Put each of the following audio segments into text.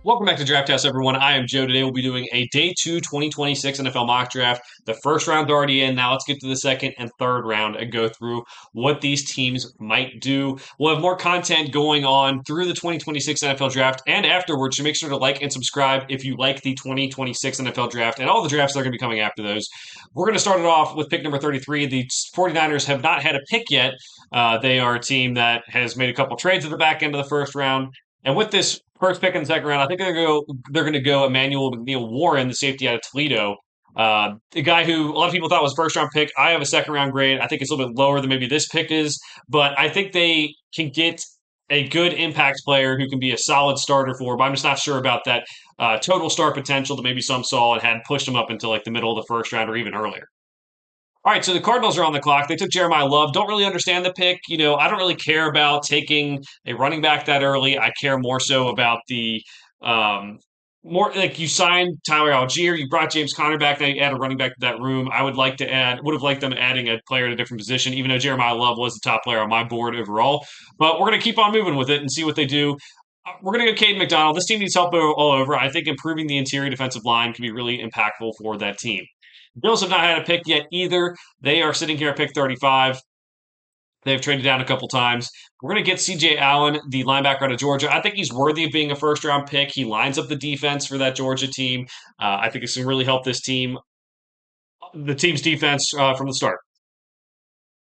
Welcome back to Draft House, everyone. I am Joe. Today we'll be doing a day two 2026 NFL mock draft. The first round's already in. Now let's get to the second and third round and go through what these teams might do. We'll have more content going on through the 2026 NFL draft and afterwards. So make sure to like and subscribe if you like the 2026 NFL draft and all the drafts that are going to be coming after those. We're going to start it off with pick number 33. The 49ers have not had a pick yet. They are a team that has made a couple trades at the back end of the first round. And with this first pick in the second round, I think they're going to go Emmanuel McNeill-Warren, the safety out of Toledo. A guy who a lot of people thought was first round pick. I have a second round grade. I think it's a little bit lower than maybe this pick is, but I think they can get a good impact player who can be a solid starter for. But I'm just not sure about that total star potential that maybe some saw and had pushed him up into like the middle of the first round or even earlier. All right, so the Cardinals are on the clock. They took Jeremiah Love. Don't really understand the pick. I don't really care about taking a running back that early. I care more so about the more like you signed Tyler Algier, you brought James Conner back, now you add a running back to that room. Would have liked them adding a player at a different position, even though Jeremiah Love was the top player on my board overall. But we're going to keep on moving with it and see what they do. We're going to go Caden McDonald. This team needs help all over. I think improving the interior defensive line can be really impactful for that team. Bills have not had a pick yet either. They are sitting here at pick 35. They've traded down a couple times. We're going to get CJ Allen, the linebacker out of Georgia. I think he's worthy of being a first round pick. He lines up the defense for that Georgia team. I think it's going to really help this team, the team's defense from the start.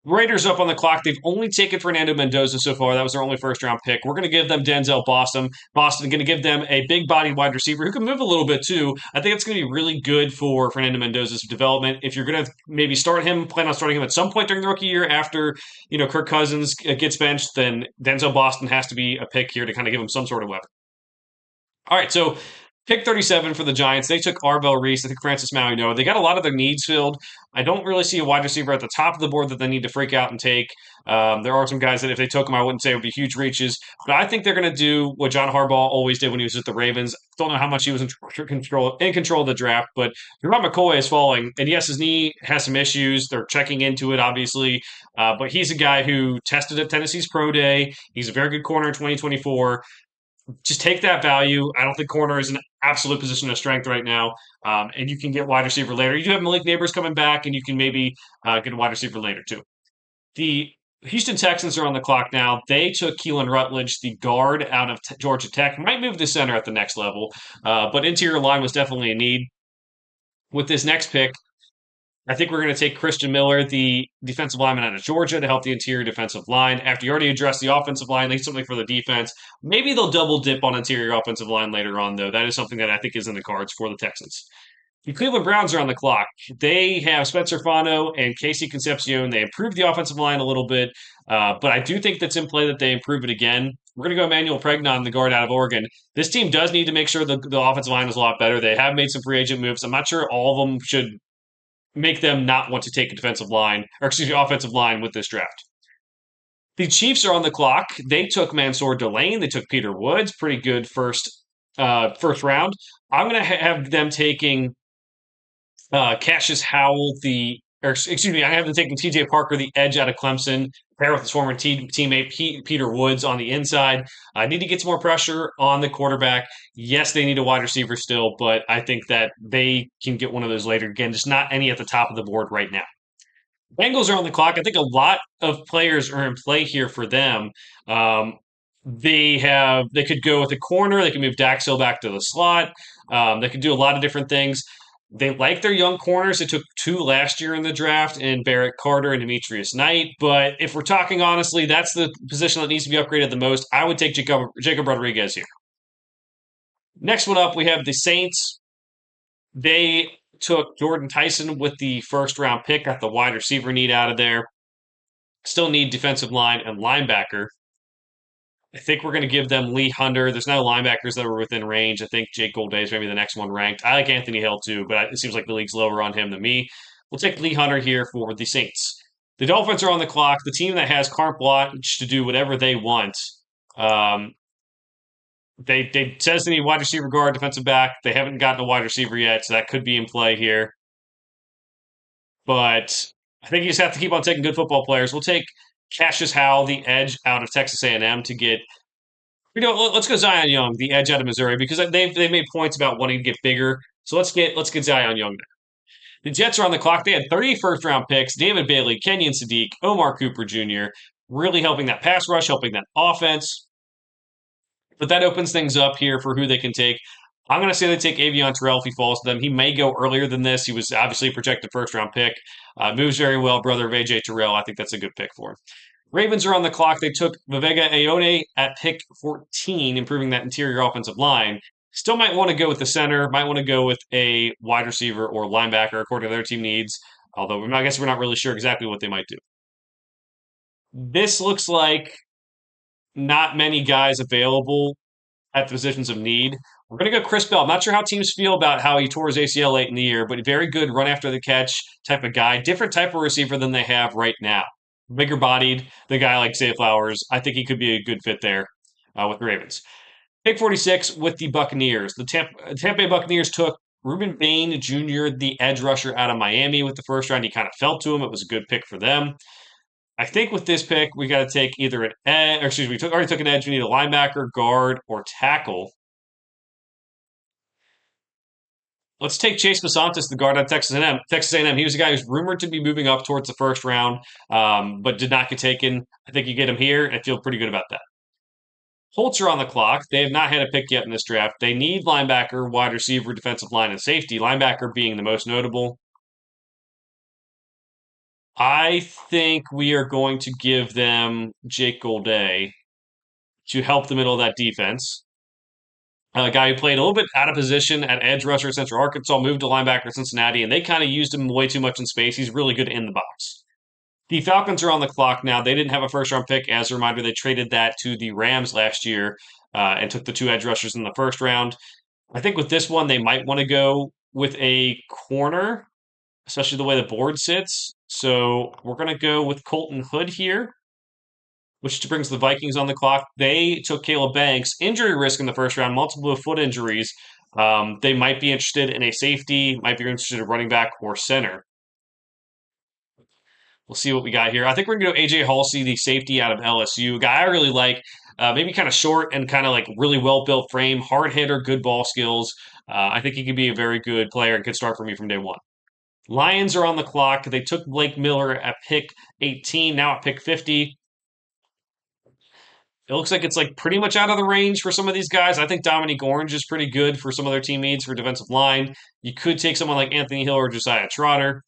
Raiders up on the clock. They've only taken Fernando Mendoza so far. That was their only first round pick. We're going to give them Denzel Boston. Boston going to give them a big bodied wide receiver who can move a little bit too. I think it's going to be really good for Fernando Mendoza's development. If you're going to maybe plan on starting him at some point during the rookie year after, Kirk Cousins gets benched, then Denzel Boston has to be a pick here to kind of give him some sort of weapon. All right, so pick 37 for the Giants. They took Arvell Reese. I think Francis Mauigoa. They got a lot of their needs filled. I don't really see a wide receiver at the top of the board that they need to freak out and take. There are some guys that if they took them, I wouldn't say would be huge reaches. But I think they're going to do what John Harbaugh always did when he was with the Ravens. Don't know how much he was in control of the draft, but Jerome McCoy is falling. And yes, his knee has some issues. They're checking into it, obviously. But he's a guy who tested at Tennessee's Pro Day. He's a very good corner in 2024. Just take that value. I don't think corner is an absolute position of strength right now, and you can get wide receiver later. You do have Malik Neighbors coming back, and you can maybe get a wide receiver later too. The Houston Texans are on the clock now. They took Keelan Rutledge, the guard out of Georgia Tech. Might move to center at the next level, but interior line was definitely a need. With this next pick, I think we're going to take Christian Miller, the defensive lineman out of Georgia, to help the interior defensive line. After you already addressed the offensive line, need something for the defense. Maybe they'll double dip on interior offensive line later on, though. That is something that I think is in the cards for the Texans. The Cleveland Browns are on the clock. They have Spencer Fano and Casey Concepcion. They improved the offensive line a little bit, but I do think that's in play that they improve it again. We're going to go Emmanuel Pregnon, the guard out of Oregon. This team does need to make sure the offensive line is a lot better. They have made some free agent moves. I'm not sure all of them should make them not want to take a offensive line with this draft. The Chiefs are on the clock. They took Mansour Delane. They took Peter Woods. Pretty good first round. I'm going to have them taking Cassius Howell, I have them taking TJ Parker, the edge out of Clemson, pair with his former teammate Peter Woods on the inside. I need to get some more pressure on the quarterback. Yes, they need a wide receiver still, but I think that they can get one of those later. Again, just not any at the top of the board right now. Bengals are on the clock. I think a lot of players are in play here for them. They could go with a corner. They can move Dax Hill back to the slot. They could do a lot of different things. They like their young corners. They took two last year in the draft in Barrett Carter and Demetrius Knight. But if we're talking honestly, that's the position that needs to be upgraded the most. I would take Jacob Rodriguez here. Next one up, we have the Saints. They took Jordan Tyson with the first round pick, got the wide receiver need out of there. Still need defensive line and linebacker. I think we're going to give them Lee Hunter. There's no linebackers that were within range. I think Jake Goldday is maybe the next one ranked. I like Anthony Hill too, but it seems like the league's lower on him than me. We'll take Lee Hunter here for the Saints. The Dolphins are on the clock. The team that has carte blanche to do whatever they want. They says they need wide receiver, guard, defensive back. They haven't gotten a wide receiver yet, so that could be in play here. But I think you just have to keep on taking good football players. We'll take Cassius Howell, the edge out of Texas A&M, to get Let's go Zion Young, the edge out of Missouri, because they've made points about wanting to get bigger. So let's get Zion Young. The Jets are on the clock. They had 30 first round picks: David Bailey, Kenyon Sadiq, Omar Cooper Jr., really helping that pass rush, helping that offense. But that opens things up here for who they can take. I'm going to say they take Avion Terrell if he falls to them. He may go earlier than this. He was obviously a projected first round pick. Moves very well, brother of AJ Terrell. I think that's a good pick for him. Ravens are on the clock. They took Viveka Aone at pick 14, improving that interior offensive line. Still might want to go with the center, might want to go with a wide receiver or linebacker according to their team needs, although I guess we're not really sure exactly what they might do. This looks like not many guys available at the positions of need. We're going to go Chris Bell. I'm not sure how teams feel about how he tore his ACL late in the year, but very good run after the catch type of guy. Different type of receiver than they have right now. Bigger bodied, the guy like Zay Flowers. I think he could be a good fit there with the Ravens. Pick 46 with the Buccaneers. The Tampa Bay Buccaneers took Ruben Bain Jr., the edge rusher out of Miami with the first round. He kind of fell to him. It was a good pick for them. I think with this pick, we got to take either an edge, or excuse me, already took an edge. We need a linebacker, guard, or tackle. Let's take Chase Basantis, the guard at Texas A&M. Texas A&M. He was a guy who's rumored to be moving up towards the first round, but did not get taken. I think you get him here, and I feel pretty good about that. Colts are on the clock. They have not had a pick yet in this draft. They need linebacker, wide receiver, defensive line, and safety. Linebacker being the most notable. I think we are going to give them Jake Golday to help the middle of that defense. A guy who played a little bit out of position at edge rusher at Central Arkansas, moved to linebacker at Cincinnati, and they kind of used him way too much in space. He's really good in the box. The Falcons are on the clock now. They didn't have a first round pick. As a reminder, they traded that to the Rams last year and took the two edge rushers in the first round. I think with this one, they might want to go with a corner, especially the way the board sits. So we're going to go with Colton Hood here, which brings the Vikings on the clock. They took Caleb Banks, injury risk in the first round, multiple foot injuries. They might be interested in a safety, might be interested in running back or center. We'll see what we got here. I think we're going to go AJ Halsey, the safety out of LSU, a guy I really like. Maybe kind of short and kind of like really well built frame, hard hitter, good ball skills. I think he could be a very good player and could start for me from day one. Lions are on the clock. They took Blake Miller at pick 18, now at pick 50. It looks like it's like pretty much out of the range for some of these guys. I think Dominique Orange is pretty good for some of their team needs for defensive line. You could take someone like Anthony Hill or Josiah Trotter.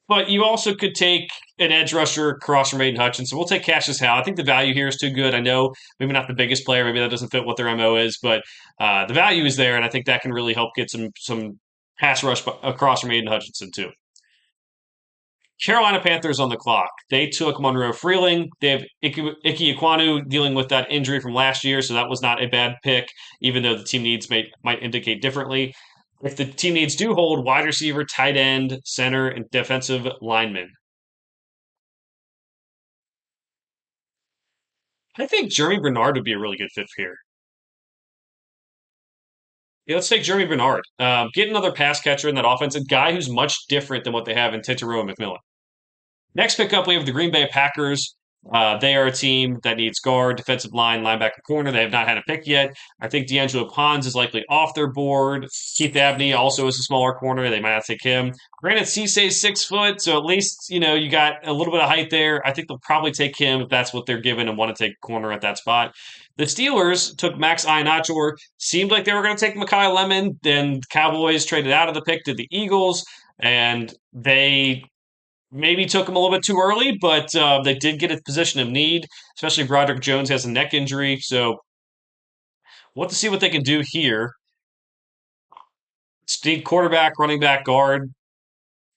But you also could take an edge rusher across from Aiden Hutchinson. We'll take Cassius Howe. I think the value here is too good. I know maybe not the biggest player. Maybe that doesn't fit what their MO is, but the value is there, and I think that can really help get some pass rush across from Aiden Hutchinson too. Carolina Panthers on the clock. They took Monroe Freeling. They have Ike Ekwonu dealing with that injury from last year, so that was not a bad pick, even though the team needs might indicate differently. If the team needs do hold wide receiver, tight end, center, and defensive lineman. I think Jeremy Bernard would be a really good fit here. Yeah, let's take Jeremy Bernard. Get another pass catcher in that offense, a guy who's much different than what they have in Tetero and McMillan. Next pickup, we have the Green Bay Packers. They are a team that needs guard, defensive line, linebacker, corner. They have not had a pick yet. I think D'Angelo Pons is likely off their board. Keith Abney also is a smaller corner. They might not take him. Granted, Cisse 6 foot, so at least you got a little bit of height there. I think they'll probably take him if that's what they're given and want to take corner at that spot. The Steelers took Max Ihenacho. Seemed like they were going to take Mekhi Lemon. Then Cowboys traded out of the pick to the Eagles, and they maybe took him a little bit too early, but they did get a position of need, especially Broderick Jones has a neck injury. So we'll have to see what they can do here. Steve quarterback, running back, guard.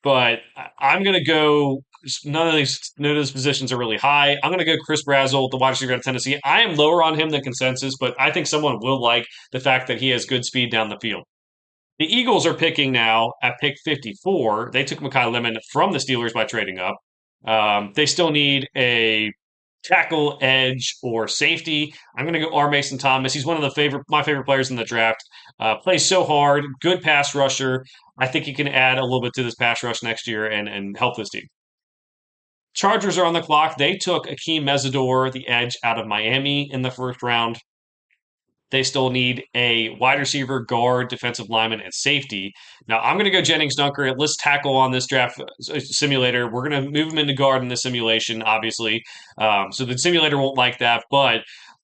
But I'm going to go. None of those positions are really high. I'm going to go Chris Brazzell, the wide receiver out of Tennessee. I am lower on him than consensus, but I think someone will like the fact that he has good speed down the field. The Eagles are picking now at pick 54. They took Mekhi Lemon from the Steelers by trading up. They still need a tackle, edge, or safety. I'm going to go R. Mason Thomas. He's one of my favorite players in the draft. Plays so hard, good pass rusher. I think he can add a little bit to this pass rush next year and help this team. Chargers are on the clock. They took Akeem Mesidor, the edge out of Miami in the first round. They still need a wide receiver, guard, defensive lineman, and safety. Now, I'm going to go Jennings Dunker. Let's tackle on this draft simulator. We're going to move him into guard in the simulation, obviously. So the simulator won't like that, but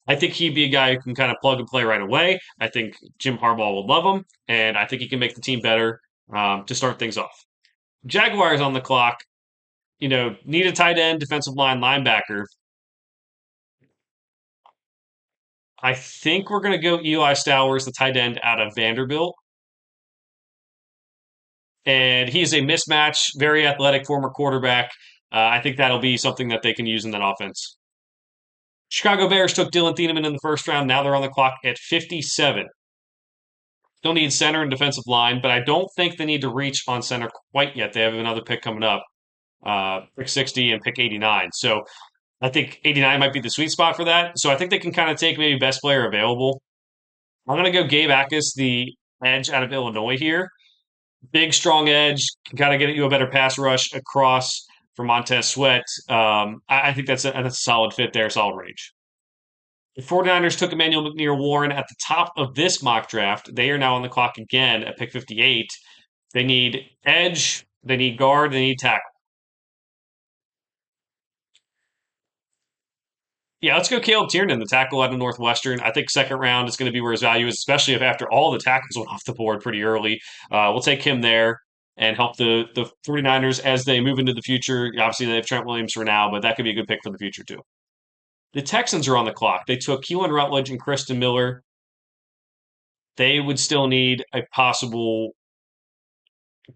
I think he'd be a guy who can kind of plug and play right away. I think Jim Harbaugh will love him, and I think he can make the team better to start things off. Jaguars on the clock, need a tight end, defensive line, linebacker. I think we're going to go Eli Stowers, the tight end out of Vanderbilt. And he is a mismatch, very athletic former quarterback. I think that'll be something that they can use in that offense. Chicago Bears took Dylan Thieneman in the first round. Now they're on the clock at 57. Still need center and defensive line, but I don't think they need to reach on center quite yet. They have another pick coming up, pick 60 and pick 89. So I think 89 might be the sweet spot for that. So I think they can kind of take maybe best player available. I'm going to go Gabe Akis, the edge out of Illinois here. Big, strong edge, can kind of get you a better pass rush across for Montez Sweat. I think that's a solid fit there, solid range. The 49ers took Emmanuel McNeil Warren at the top of this mock draft. They are now on the clock again at pick 58. They need edge, they need guard, they need tackle. Yeah, let's go Caleb Tiernan, the tackle out of Northwestern. I think second round is going to be where his value is, especially if after all the tackles went off the board pretty early. We'll take him there and help the 49ers as they move into the future. Obviously, they have Trent Williams for now, but that could be a good pick for the future, too. The Texans are on the clock. They took Keelan Rutledge and Kristen Miller. They would still need a possible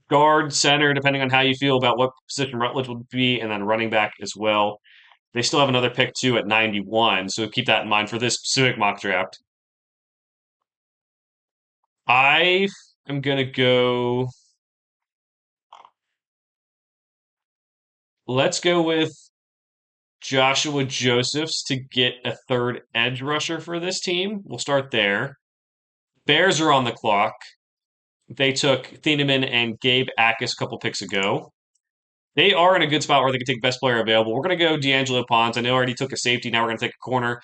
guard, center, depending on how you feel about what position Rutledge would be, and then running back as well. They still have another pick, too, at 91, so keep that in mind for this specific mock draft. I am going to go. Let's go with Joshua Josephs to get a third edge rusher for this team. We'll start there. Bears are on the clock. They took Thieneman and Gabe Akis a couple picks ago. They are in a good spot where they can take best player available. We're going to go D'Angelo Pons. I know I already took a safety. Now we're going to take a corner.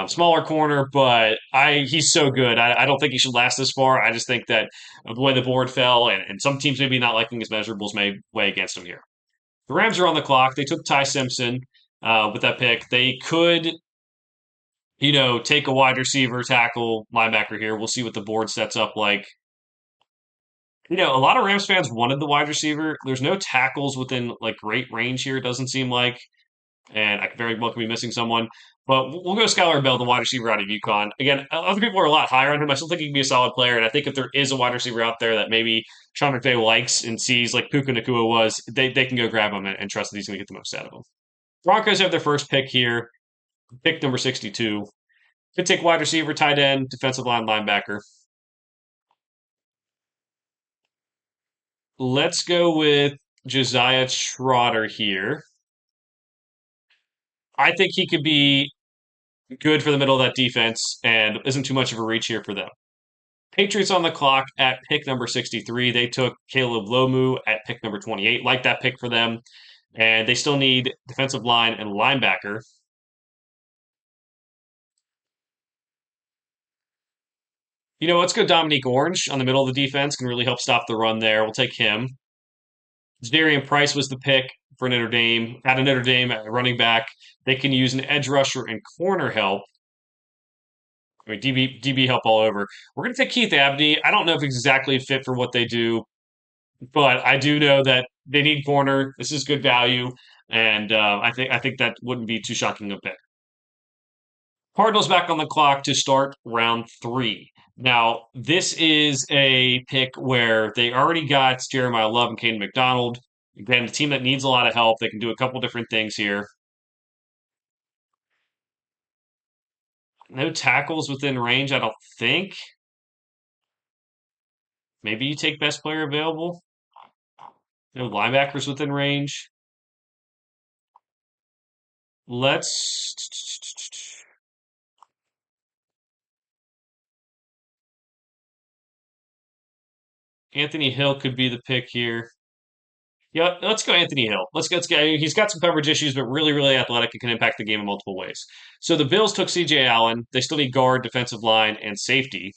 Smaller corner, but he's so good. I don't think he should last this far. I just think that the way the board fell and some teams maybe not liking his measurables may weigh against him here. The Rams are on the clock. They took Ty Simpson with that pick. They could, take a wide receiver, tackle, linebacker here. We'll see what the board sets up like. A lot of Rams fans wanted the wide receiver. There's no tackles within like great range here. It doesn't seem like, and I very well could be missing someone. But we'll go Skylar Bell, the wide receiver out of UConn. Again, other people are a lot higher on him. I still think he can be a solid player, and I think if there is a wide receiver out there that maybe Sean McVay likes and sees, like Puka Nacua was, they can go grab him and trust that he's going to get the most out of him. Broncos have their first pick here, pick number 62. Could take wide receiver, tight end, defensive line, linebacker. Let's go with Josiah Trotter here. I think he could be good for the middle of that defense and isn't too much of a reach here for them. Patriots on the clock at pick number 63. They took Caleb Lomu at pick number 28. Like that pick for them. And they still need defensive line and linebacker. Let's go Dominique Orange on the middle of the defense. Can really help stop the run there. We'll take him. Darian Price was the pick for Notre Dame. At a Notre Dame at running back, they can use an edge rusher and corner help. I mean, DB help all over. We're going to take Keith Abney. I don't know if he's exactly fit for what they do, but I do know that they need corner. This is good value, and I think that wouldn't be too shocking a pick. Cardinals back on the clock to start round 3. Now, this is a pick where they already got Jeremiah Love and Caden McDonald. Again, a team that needs a lot of help. They can do a couple different things here. No tackles within range, I don't think. Maybe you take best player available. No linebackers within range. Let's. Anthony Hill could be the pick here. Yeah, let's go Anthony Hill. Let's go. He's got some coverage issues, but really, really athletic and can impact the game in multiple ways. So the Bills took C.J. Allen. They still need guard, defensive line, and safety.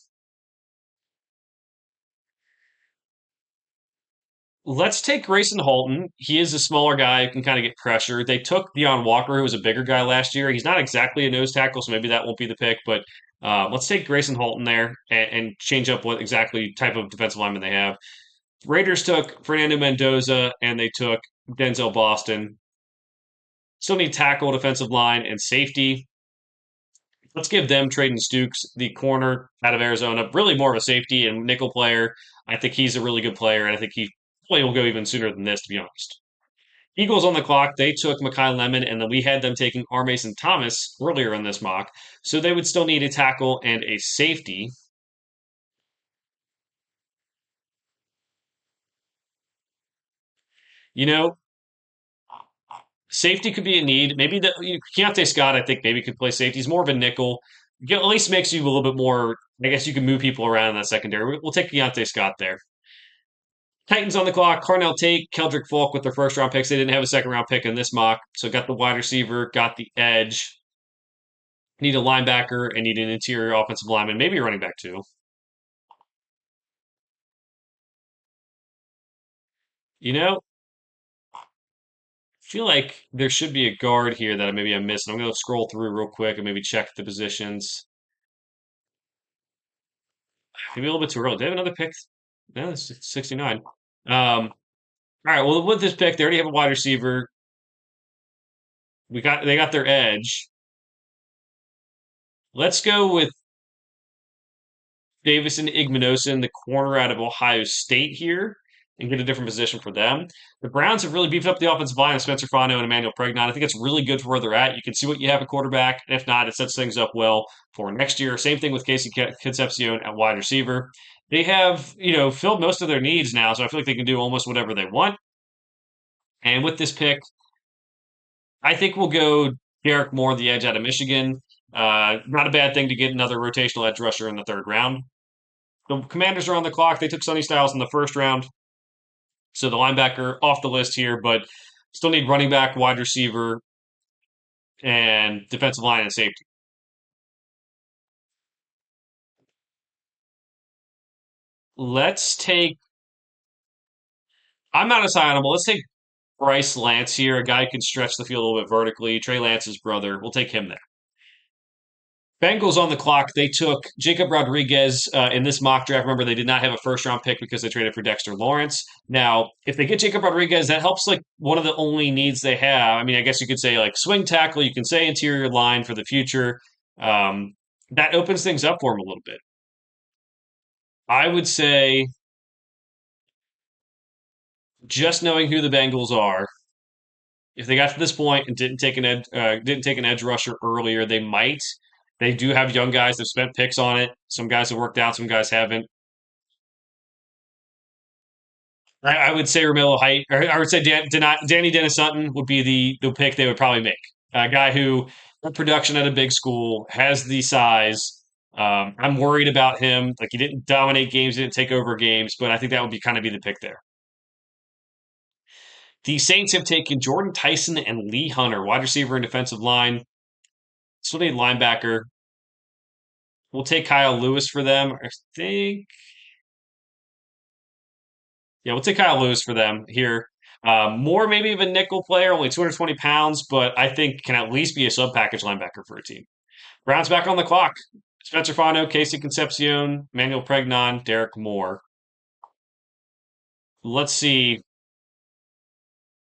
Let's take Grayson Halton. He is a smaller guy who can kind of get pressure. They took Deion Walker, who was a bigger guy last year. He's not exactly a nose tackle, so maybe that won't be the pick. But let's take Grayson Halton there and change up what exactly type of defensive lineman they have. Raiders took Fernando Mendoza and they took Denzel Boston. Still need tackle, defensive line, and safety. Let's give them Traden Stukes, the corner out of Arizona, really more of a safety and nickel player. I think he's a really good player, and I think he probably will go even sooner than this, to be honest. Eagles on the clock, they took Makai Lemon, and then we had them taking R. Mason Thomas earlier in this mock. So they would still need a tackle and a safety. You know, safety could be a need. Maybe Keontae Scott, I think, maybe could play safety. He's more of a nickel. At least makes you a little bit more. I guess you can move people around in that secondary. We'll take Keontae Scott there. Titans on the clock. Carnell Tate, Keldrick Falk with their first round picks. They didn't have a second round pick in this mock, so got the wide receiver, got the edge. Need a linebacker and need an interior offensive lineman, maybe a running back too. You know, I feel like there should be a guard here that maybe I'm missing. I'm going to scroll through real quick and maybe check the positions. Maybe a little bit too early. Do they have another pick? No, it's 69. All right. Well, with this pick, they already have a wide receiver. They got their edge. Let's go with Davison Igminosin, the corner out of Ohio State here, and get a different position for them. The Browns have really beefed up the offensive line of Spencer Fano and Emmanuel Pregnon. I think it's really good for where they're at. You can see what you have at quarterback, and if not, it sets things up well for next year. Same thing with Casey Concepcion at wide receiver. They have, filled most of their needs now, so I feel like they can do almost whatever they want. And with this pick, I think we'll go Derek Moore, the edge out of Michigan. Not a bad thing to get another rotational edge rusher in the third round. The Commanders are on the clock. They took Sonny Styles in the first round. So the linebacker off the list here, but still need running back, wide receiver, and defensive line and safety. Let's take. I'm not as high on him, but let's take Bryce Lance here, a guy who can stretch the field a little bit vertically. Trey Lance's brother. We'll take him there. Bengals on the clock. They took Jacob Rodriguez in this mock draft. Remember, they did not have a first round pick because they traded for Dexter Lawrence. Now, if they get Jacob Rodriguez, that helps like one of the only needs they have. I mean, I guess you could say like swing tackle. You can say interior line for the future. That opens things up for him a little bit. I would say just knowing who the Bengals are, if they got to this point and didn't take an edge rusher earlier, they might. They do have young guys that spent picks on it. Some guys have worked out, some guys haven't. I would say Romello Height, or I would say Danny Dennis Sutton would be the pick they would probably make. A guy who had production at a big school, has the size. I'm worried about him. Like he didn't dominate games, didn't take over games, but I think that would be kind of be the pick there. The Saints have taken Jordan Tyson and Lee Hunter, wide receiver and defensive line. Still need linebacker. We'll take Kyle Lewis for them. I think Yeah, we'll take Kyle Lewis for them here. More maybe of a nickel player, only 220 pounds, but I think can at least be a sub package linebacker for a team. Browns back on the clock. Spencer Fano, Casey Concepcion, Manuel Pregnon, Derek Moore. Let's see.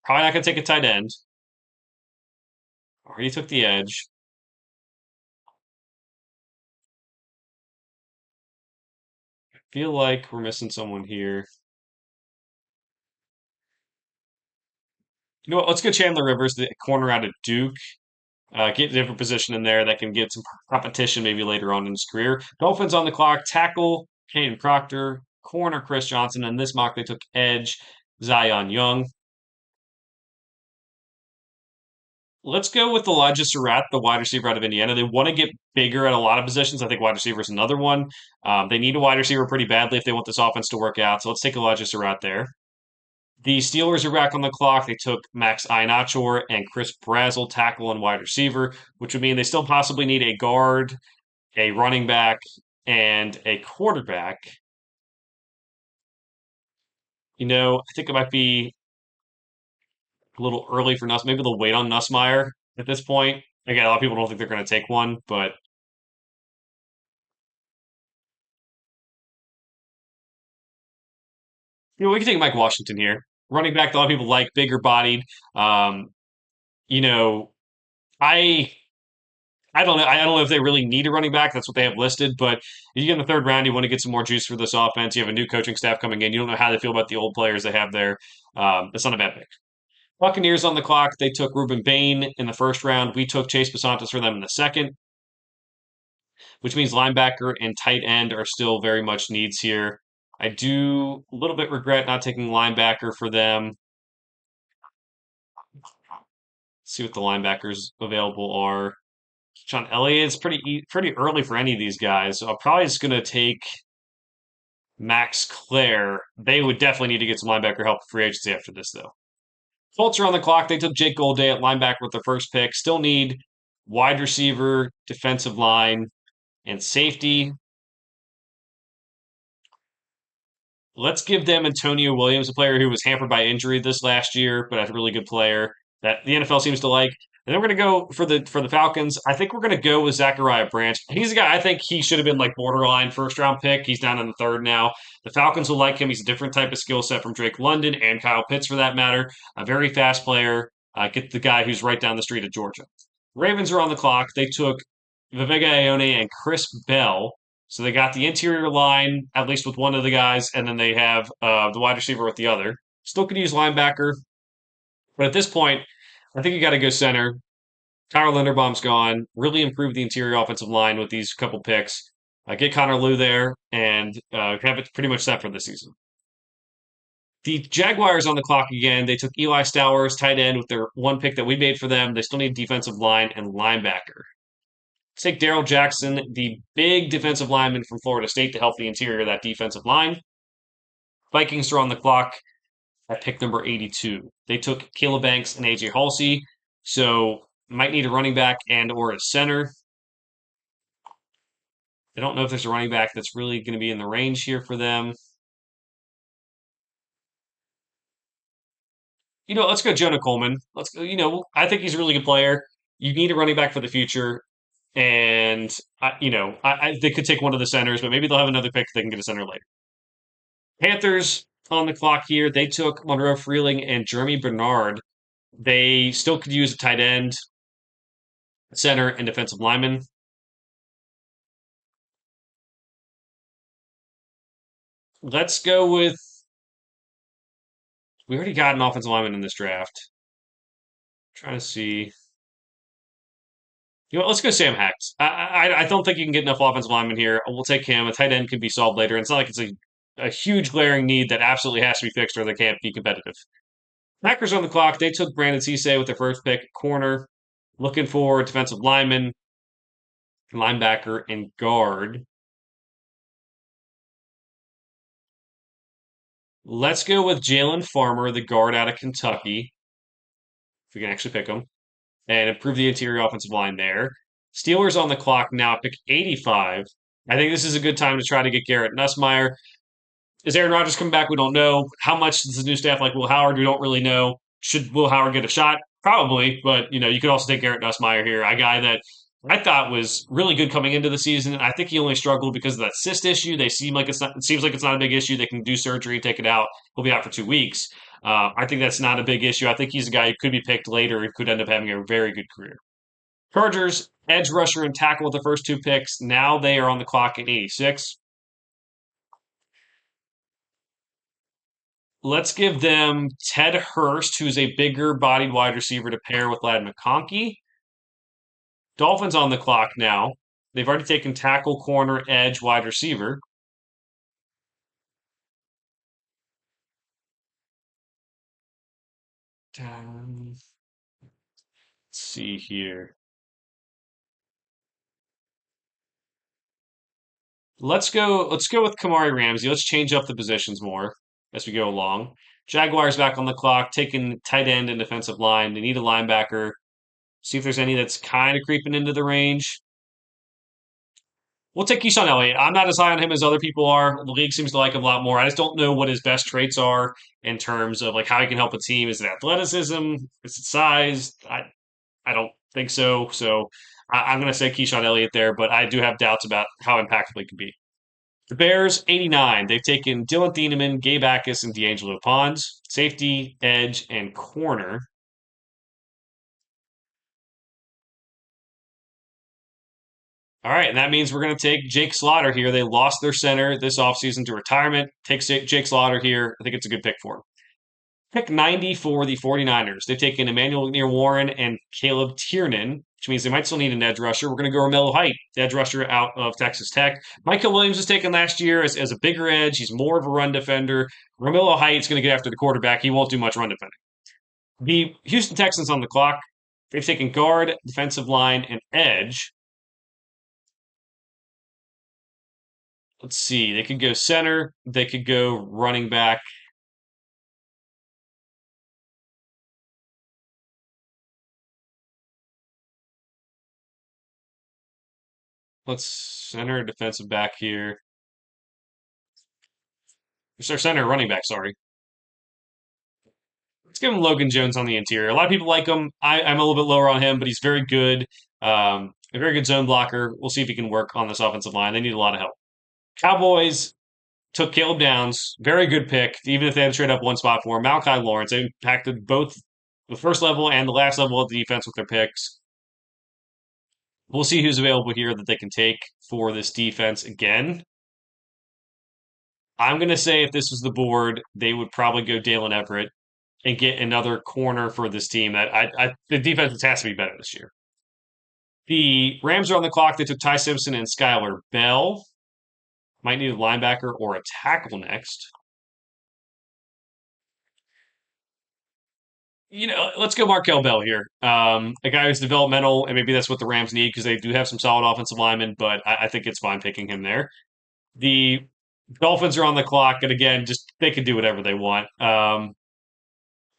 Probably not going to take a tight end. Already took the edge. Feel like we're missing someone here. You know what? Let's go Chandler Rivers, the corner out of Duke. Get a different position in there that can get some competition maybe later on in his career. Dolphins on the clock. Tackle, Caden Proctor. Corner, Chris Johnson. And this mock, they took edge, Zion Young. Let's go with Elijah Surratt, the wide receiver out of Indiana. They want to get bigger at a lot of positions. I think wide receiver is another one. They need a wide receiver pretty badly if they want this offense to work out. So let's take Elijah Surratt there. The Steelers are back on the clock. They took Max Einachor and Chris Brazzell, tackle and wide receiver, which would mean they still possibly need a guard, a running back, and a quarterback. I think it might be a little early for Nuss. Maybe they'll wait on Nussmeyer at this point. Again, a lot of people don't think they're going to take one, but we can take Mike Washington here. Running back, a lot of people like bigger bodied. Um, you know, I I don't know. I don't know if they really need a running back. That's what they have listed. But if you get in the third round, you want to get some more juice for this offense. You have a new coaching staff coming in. You don't know how they feel about the old players they have there. It's not a bad pick. Buccaneers on the clock. They took Ruben Bain in the first round. We took Chase Basantos for them in the second, which means linebacker and tight end are still very much needs here. I do a little bit regret not taking linebacker for them. See what the linebackers available are. John Elliott's pretty early for any of these guys, so I'm probably just going to take Max Clare. They would definitely need to get some linebacker help for free agency after this, though. Colts are on the clock. They took Jake Golday at linebacker with their first pick. Still need wide receiver, defensive line, and safety. Let's give them Antonio Williams, a player who was hampered by injury this last year, but a really good player that the NFL seems to like. And then we're gonna go for the Falcons. I think we're gonna go with Zachariah Branch. He's a guy I think he should have been like borderline first round pick. He's down in the third now. The Falcons will like him. He's a different type of skill set from Drake London and Kyle Pitts for that matter. A very fast player. Get the guy who's right down the street at Georgia. Ravens are on the clock. They took Viveka Ione and Chris Bell. So they got the interior line, at least with one of the guys, and then they have the wide receiver with the other. Still could use linebacker, but at this point, I think you got to go center. Tyler Linderbaum's gone. Really improve the interior offensive line with these couple picks. Get Connor Liu there and have it pretty much set for this season. The Jaguars on the clock again. They took Eli Stowers, tight end, with their one pick that we made for them. They still need defensive line and linebacker. Take Daryl Jackson, the big defensive lineman from Florida State, to help the interior of that defensive line. Vikings are on the clock at pick number 82. They took Caleb Banks and AJ Halsey, so might need a running back and or a center. I don't know if there's a running back that's really going to be in the range here for them. Let's go Jonah Coleman. Let's go. I think he's a really good player. You need a running back for the future, and they could take one of the centers, but maybe they'll have another pick. They can get a center later. Panthers on the clock here. They took Monroe Freeling and Jeremy Bernard. They still could use a tight end, center, and defensive lineman. Let's go with. We already got an offensive lineman in this draft. Trying to see. Let's go Sam Hacks. I don't think you can get enough offensive linemen here. We'll take him. A tight end can be solved later. It's not like it's a huge glaring need that absolutely has to be fixed or they can't be competitive. Packers on the clock. They took Brandon Cisse with their first pick, corner. Looking for defensive lineman, linebacker, and guard. Let's go with Jalen Farmer, the guard out of Kentucky, if we can actually pick him, and improve the interior offensive line there. Steelers on the clock now, pick 85. I think this is a good time to try to get Garrett Nussmeier. Is Aaron Rodgers coming back? We don't know. How much does the new staff like Will Howard? We don't really know. Should Will Howard get a shot? Probably, but you could also take Garrett Nussmeier here, a guy that I thought was really good coming into the season. I think he only struggled because of that cyst issue. It seems like it's not a big issue. They can do surgery, take it out. He'll be out for 2 weeks. I think that's not a big issue. I think he's a guy who could be picked later and could end up having a very good career. Chargers, edge rusher and tackle with the first 2 picks. Now they are on the clock at 86. Let's give them Ted Hurst, who's a bigger bodied wide receiver to pair with Lad McConkey. Dolphins on the clock now. They've already taken tackle, corner, edge, wide receiver. Let's see here. Let's go with Kamari Ramsey. Let's change up the positions more as we go along. Jaguars back on the clock, taking tight end and defensive line. They need a linebacker. See if there's any that's kind of creeping into the range. We'll take Keyshawn Elliott. I'm not as high on him as other people are. The league seems to like him a lot more. I just don't know what his best traits are in terms of like how he can help a team. Is it athleticism? Is it size? I don't think so. So I'm going to say Keyshawn Elliott there, but I do have doubts about how impactful he can be. The Bears, 89. They've taken Dylan Thieneman, Gabe Akis, and D'Angelo Pons, safety, edge, and corner. All right, and that means we're going to take Jake Slaughter here. They lost their center this offseason to retirement. Take Jake Slaughter here. I think it's a good pick for him. Pick 90 for the 49ers. They've taken Emmanuel Warren and Caleb Tiernan, which means they might still need an edge rusher. We're going to go Romello Height, edge rusher out of Texas Tech. Michael Williams was taken last year as a bigger edge. He's more of a run defender. Romello Height's going to get after the quarterback. He won't do much run defending. The Houston Texans on the clock. They've taken guard, defensive line, and edge. Let's see. They could go center. They could go running back. Let's center defensive back here. It's our center running back, sorry. Let's give him Logan Jones on the interior. A lot of people like him. I'm a little bit lower on him, but he's very good. A very good zone blocker. We'll see if he can work on this offensive line. They need a lot of help. Cowboys took Caleb Downs. Very good pick, even if they had to trade up one spot for him. Malachi Lawrence. They impacted both the first level and the last level of the defense with their picks. We'll see who's available here that they can take for this defense again. I'm going to say if this was the board, they would probably go Dalen Everett and get another corner for this team. That the defense has to be better this year. The Rams are on the clock. They took Ty Simpson and Skylar Bell. Might need a linebacker or a tackle next. Let's go Markel Bell here. A guy who's developmental, and maybe that's what the Rams need because they do have some solid offensive linemen, but I think it's fine picking him there. The Dolphins are on the clock, and again, just they can do whatever they want.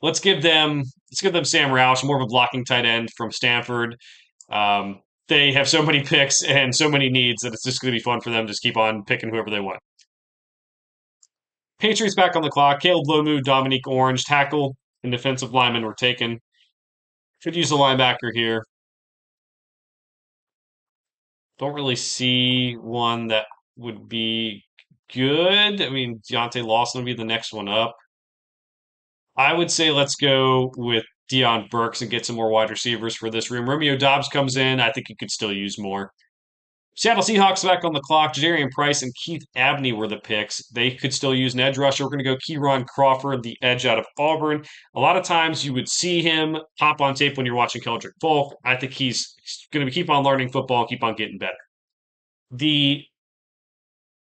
Let's give them Sam Roush, more of a blocking tight end from Stanford. They have so many picks and so many needs that it's just going to be fun for them to just keep on picking whoever they want. Patriots back on the clock. Caleb Lomu, Dominique Orange, tackle and defensive linemen were taken. Could use a linebacker here. Don't really see one that would be good. I mean, Deontay Lawson would be the next one up. I would say let's go with Deion Burks and get some more wide receivers for this room. Romeo Dobbs comes in. I think he could still use more. Seattle Seahawks back on the clock. Jadarian Price and Keith Abney were the picks. They could still use an edge rusher. We're going to go Kieron Crawford, the edge out of Auburn. A lot of times you would see him pop on tape when you're watching Keldrick Folk. I think he's going to keep on learning football and keep on getting better. The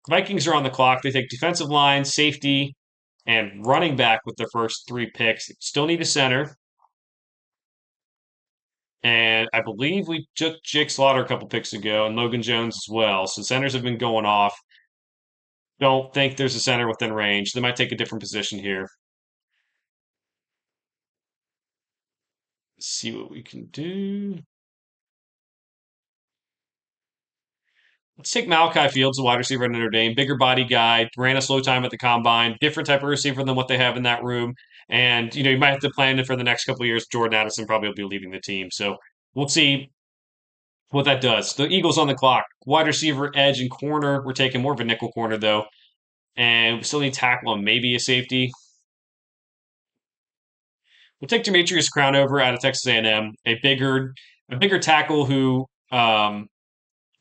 Vikings are on the clock. They take defensive line, safety, and running back with their first three picks. Still need a center. And I believe we took Jake Slaughter a couple picks ago and Logan Jones as well. So centers have been going off. Don't think there's a center within range. They might take a different position here. Let's see what we can do. Let's take Malachi Fields, the wide receiver at Notre Dame. Bigger body guy, ran a slow time at the combine, different type of receiver than what they have in that room. And, you might have to plan it for the next couple of years. Jordan Addison probably will be leaving the team. So we'll see what that does. The Eagles on the clock. Wide receiver, edge, and corner. We're taking more of a nickel corner, though. And we still need tackle and maybe a safety. We'll take Demetrius Crownover out of Texas A&M, a bigger tackle who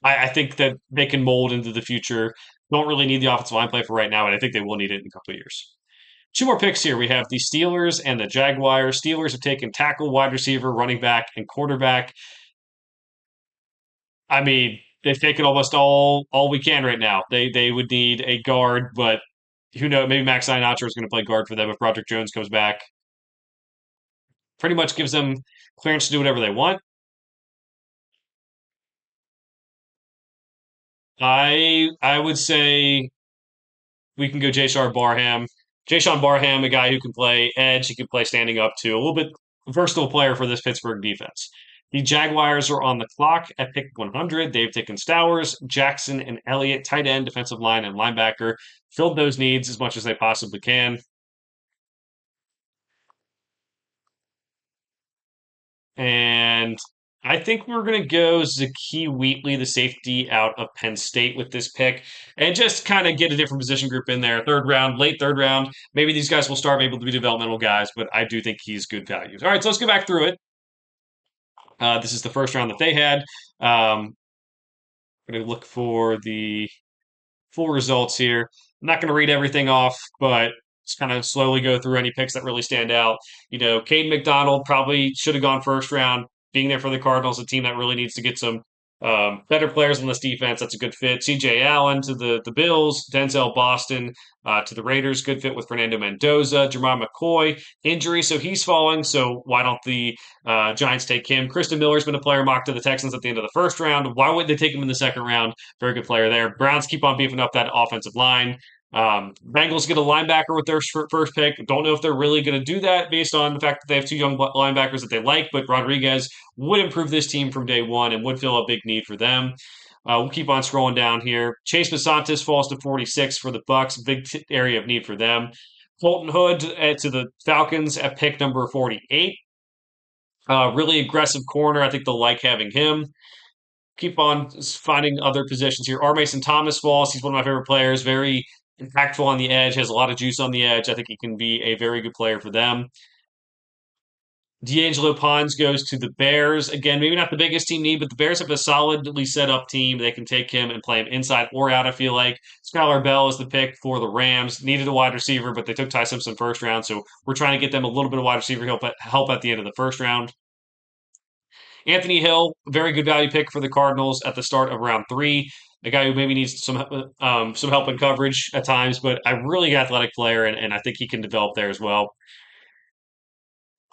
I think that they can mold into the future. Don't really need the offensive line play for right now, and I think they will need it in a couple of years. Two more picks here. We have the Steelers and the Jaguars. Steelers have taken tackle, wide receiver, running back, and quarterback. I mean, they've taken almost all we can right now. They would need a guard, but who knows? Maybe Max Sinatra is going to play guard for them if Broderick Jones comes back. Pretty much gives them clearance to do whatever they want. I would say we can go Jashar Barham. Jay Barham, a guy who can play edge, he can play standing up too. A little bit versatile player for this Pittsburgh defense. The Jaguars are on the clock at pick 100. They've taken Stowers, Jackson, and Elliott, tight end, defensive line, and linebacker. Filled those needs as much as they possibly can. And I think we're going to go Zakee Wheatley, the safety out of Penn State, with this pick, and just kind of get a different position group in there. Third round, late third round. Maybe these guys will start able to be developmental guys, but I do think he's good value. All right, so let's go back through it. This is the first round that they had. I'm going to look for the full results here. I'm not going to read everything off, but just kind of slowly go through any picks that really stand out. Caden McDonald probably should have gone first round. Being there for the Cardinals, a team that really needs to get some better players on this defense. That's a good fit. C.J. Allen to the Bills, Denzel Boston to the Raiders. Good fit with Fernando Mendoza, Jermon McCoy. Injury, so he's falling. So why don't the Giants take him? Kristen Miller's been a player mocked to the Texans at the end of the first round. Why would they take him in the second round? Very good player there. Browns keep on beefing up that offensive line. Bengals get a linebacker with their first pick. Don't know if they're really going to do that based on the fact that they have two young linebackers that they like, but Rodriguez would improve this team from day one and would fill a big need for them. We'll keep on scrolling down here. Chase Masantis falls to 46 for the Bucks. Big area of need for them. Colton Hood to the Falcons at pick number 48. Really aggressive corner. I think they'll like having him. Keep on finding other positions here. R. Mason Thomas falls. He's one of my favorite players. Very impactful on the edge. Has a lot of juice on the edge. I think he can be a very good player for them. D'Angelo Pons goes to the Bears. Again, maybe not the biggest team need, but the Bears have a solidly set up team. They can take him and play him inside or out, I feel like. Skylar Bell is the pick for the Rams. Needed a wide receiver, but they took Ty Simpson first round, so we're trying to get them a little bit of wide receiver help at the end of the first round. Anthony Hill, very good value pick for the Cardinals at the start of round 3. A guy who maybe needs some help in coverage at times, but a really athletic player, and I think he can develop there as well.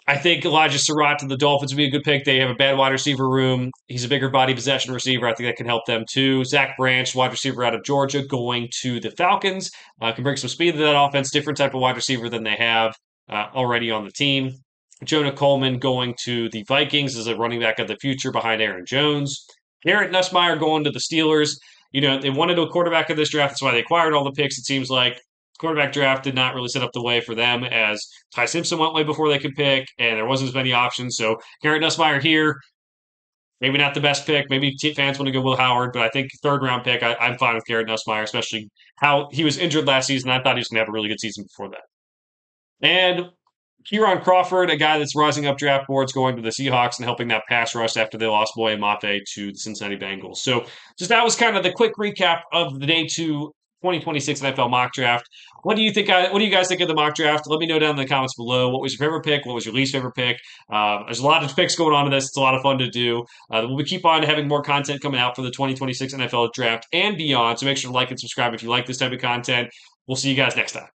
I think Elijah Surratt to the Dolphins would be a good pick. They have a bad wide receiver room. He's a bigger body possession receiver. I think that can help them too. Zach Branch, wide receiver out of Georgia, going to the Falcons. Can bring some speed to that offense. Different type of wide receiver than they have already on the team. Jonah Coleman going to the Vikings as a running back of the future behind Aaron Jones. Garrett Nussmeier going to the Steelers. They wanted a quarterback of this draft. That's why they acquired all the picks, it seems like. Quarterback draft did not really set up the way for them as Ty Simpson went way before they could pick, and there wasn't as many options. So Garrett Nussmeier here, maybe not the best pick. Maybe fans want to go Will Howard, but I think third round pick, I'm fine with Garrett Nussmeier, especially how he was injured last season. I thought he was going to have a really good season before that. And Kieran Crawford, a guy that's rising up draft boards, going to the Seahawks and helping that pass rush after they lost Boye Mafe to the Cincinnati Bengals. So just that was kind of the quick recap of the day 2 2026 NFL mock draft. What do you think? What do you guys think of the mock draft? Let me know down in the comments below. What was your favorite pick? What was your least favorite pick? There's a lot of picks going on in this. It's a lot of fun to do. We'll keep on having more content coming out for the 2026 NFL draft and beyond. So make sure to like and subscribe if you like this type of content. We'll see you guys next time.